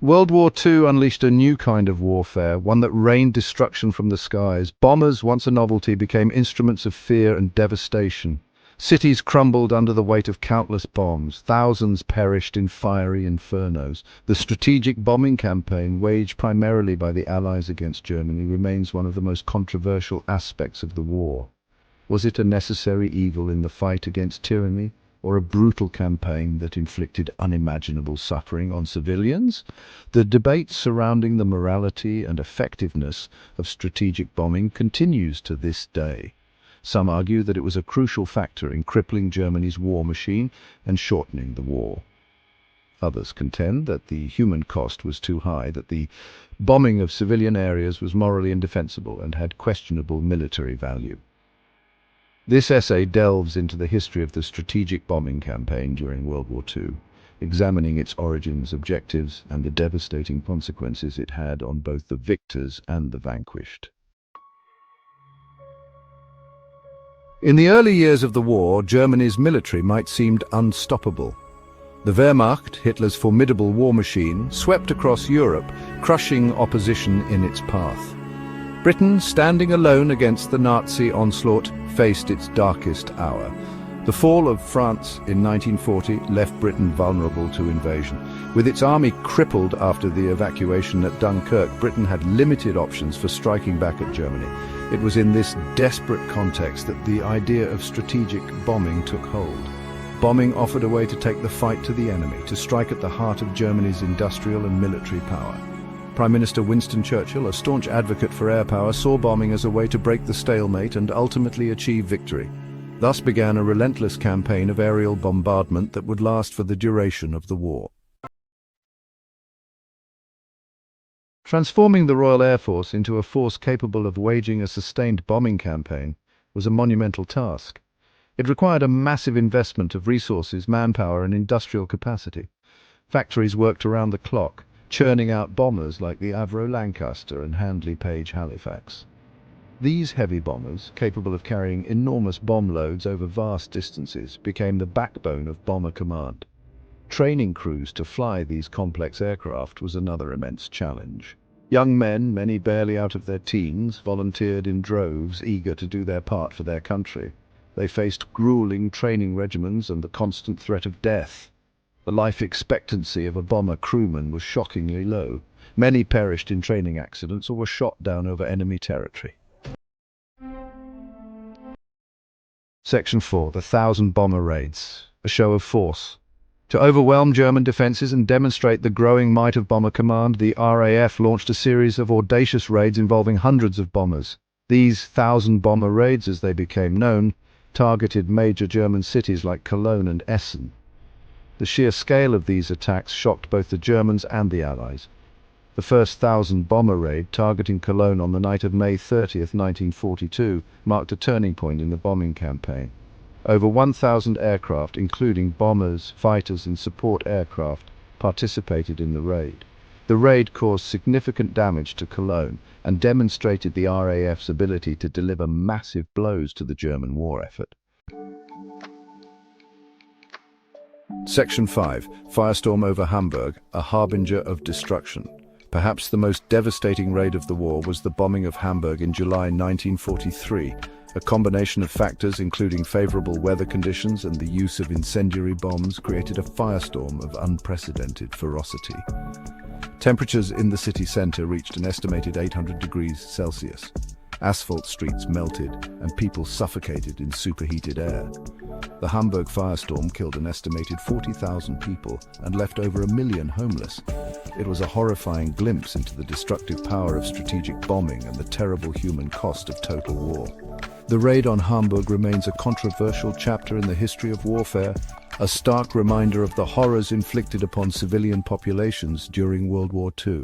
World War II unleashed a new kind of warfare, one that rained destruction from the skies. Bombers, once a novelty, became instruments of fear and devastation. Cities crumbled under the weight of countless bombs. Thousands perished in fiery infernos. The strategic bombing campaign, waged primarily by the Allies against Germany, remains one of the most controversial aspects of the war. Was it a necessary evil in the fight against tyranny, or a brutal campaign that inflicted unimaginable suffering on civilians? The debate surrounding the morality and effectiveness of strategic bombing continues to this day. Some argue that it was a crucial factor in crippling Germany's war machine and shortening the war. Others contend that the human cost was too high, that the bombing of civilian areas was morally indefensible and had questionable military value. This essay delves into the history of the strategic bombing campaign during World War II, examining its origins, objectives, and the devastating consequences it had on both the victors and the vanquished. In the early years of the war, Germany's military might seem unstoppable. The Wehrmacht, Hitler's formidable war machine, swept across Europe, crushing opposition in its path. Britain, standing alone against the Nazi onslaught, faced its darkest hour. The fall of France in 1940 left Britain vulnerable to invasion. With its army crippled after the evacuation at Dunkirk, Britain had limited options for striking back at Germany. It was in this desperate context that the idea of strategic bombing took hold. Bombing offered a way to take the fight to the enemy, to strike at the heart of Germany's industrial and military power. Prime Minister Winston Churchill, a staunch advocate for air power, saw bombing as a way to break the stalemate and ultimately achieve victory. Thus began a relentless campaign of aerial bombardment that would last for the duration of the war. Transforming the Royal Air Force into a force capable of waging a sustained bombing campaign was a monumental task. It required a massive investment of resources, manpower, and industrial capacity. Factories worked around the clock, churning out bombers like the Avro Lancaster and Handley Page Halifax. These heavy bombers, capable of carrying enormous bomb loads over vast distances, became the backbone of bomber command. Training crews to fly these complex aircraft was another immense challenge. Young men, many barely out of their teens, volunteered in droves, eager to do their part for their country. They faced grueling training regimens and the constant threat of death. The life expectancy of a bomber crewman was shockingly low. Many perished in training accidents or were shot down over enemy territory. Section 4. The 1,000 Bomber Raids. A show of force. To overwhelm German defenses and demonstrate the growing might of bomber command, the RAF launched a series of audacious raids involving hundreds of bombers. These 1,000 Bomber Raids, as they became known, targeted major German cities like Cologne and Essen. The sheer scale of these attacks shocked both the Germans and the Allies. The first 1,000 bomber raid, targeting Cologne on the night of May 30th, 1942, marked a turning point in the bombing campaign. Over 1,000 aircraft, including bombers, fighters, and support aircraft, participated in the raid. The raid caused significant damage to Cologne and demonstrated the RAF's ability to deliver massive blows to the German war effort. Section 5. Firestorm over Hamburg, a harbinger of destruction. Perhaps the most devastating raid of the war was the bombing of Hamburg in July 1943. A combination of factors, including favorable weather conditions and the use of incendiary bombs, created a firestorm of unprecedented ferocity. Temperatures in the city center reached an estimated 800 degrees Celsius. Asphalt streets melted, and people suffocated in superheated air. The Hamburg firestorm killed an estimated 40,000 people and left over 1 million homeless. It was a horrifying glimpse into the destructive power of strategic bombing and the terrible human cost of total war. The raid on Hamburg remains a controversial chapter in the history of warfare, a stark reminder of the horrors inflicted upon civilian populations during World War II.